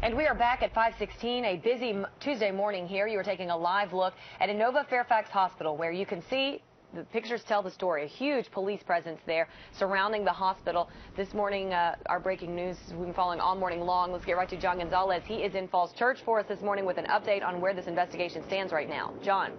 And we are back at 5:16, a busy Tuesday morning here. You are taking a live look at Inova Fairfax Hospital, where you can see the pictures tell the story. A huge police presence there surrounding the hospital. This morning, our breaking news we've been following all morning long. Let's get right to John Gonzalez. He is in Falls Church for us this morning with an update on where this investigation stands right now. John.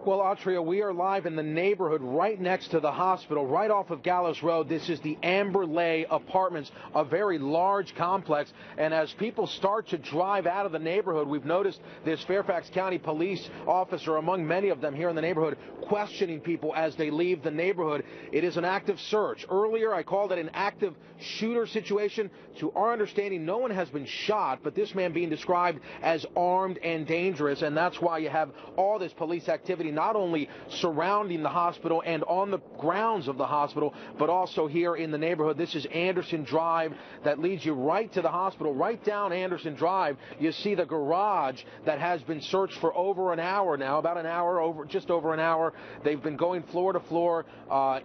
Well, Autria, we are live in the neighborhood right next to the hospital, right off of Gallows Road. This is the Amber Lay Apartments, a very large complex. And as people start to drive out of the neighborhood, we've noticed this Fairfax County police officer, among many of them here in the neighborhood, questioning people as they leave the neighborhood. It is an active search. Earlier, I called it an active shooter situation. To our understanding, no one has been shot, but this man being described as armed and dangerous. And that's why you have all this police activity, not only surrounding the hospital and on the grounds of the hospital, but also here in the neighborhood. This is Anderson Drive that leads you right to the hospital. Right down Anderson Drive, you see the garage that has been searched for over an hour now, about an hour, just over an hour. They've been going floor to floor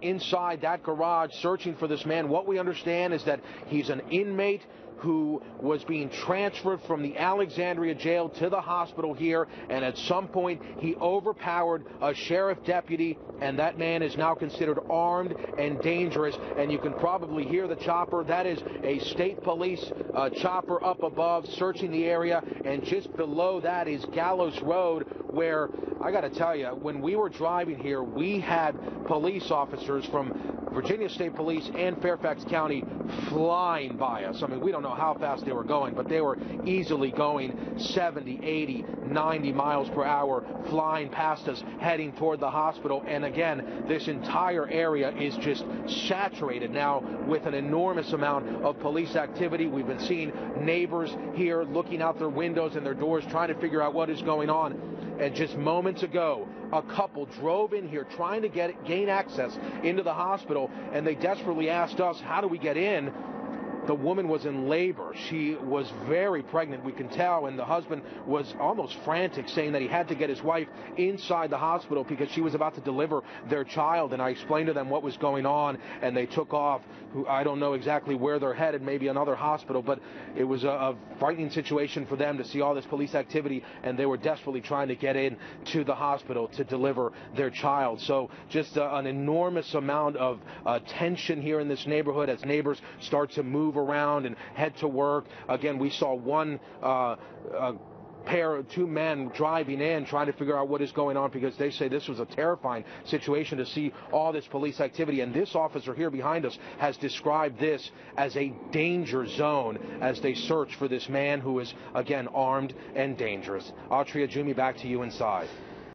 inside that garage searching for this man. What we understand is that he's an inmate who was being transferred from the Alexandria jail to the hospital here, and at some point he overpowered a sheriff deputy, and that man is now considered armed and dangerous. And you can probably hear the chopper. That is a state police chopper up above searching the area, and just below that is Gallows Road, where I got to tell you, when we were driving here, we had police officers from Virginia State Police and Fairfax County flying by us. I mean, we don't know how fast they were going, but they were easily going 70, 80, 90 miles per hour, flying past us, heading toward the hospital. And again, this entire area is just saturated now with an enormous amount of police activity. We've been seeing neighbors here looking out their windows and their doors, trying to figure out what is going on. And just moments ago, a couple drove in here trying to gain access into the hospital, and they desperately asked us, how do we get in? The woman was in labor. She was very pregnant, we can tell, and the husband was almost frantic, saying that he had to get his wife inside the hospital because she was about to deliver their child. And I explained to them what was going on, and they took off. I don't know exactly where they're headed, maybe another hospital, but it was a frightening situation for them to see all this police activity, and they were desperately trying to get in to the hospital to deliver their child. So just an enormous amount of tension here in this neighborhood as neighbors start to move around and head to work. Again, we saw one two men driving in trying to figure out what is going on, because they say this was a terrifying situation to see all this police activity. And this officer here behind us has described this as a danger zone as they search for this man who is, again, armed and dangerous. Autria, Jimmy, back to you inside.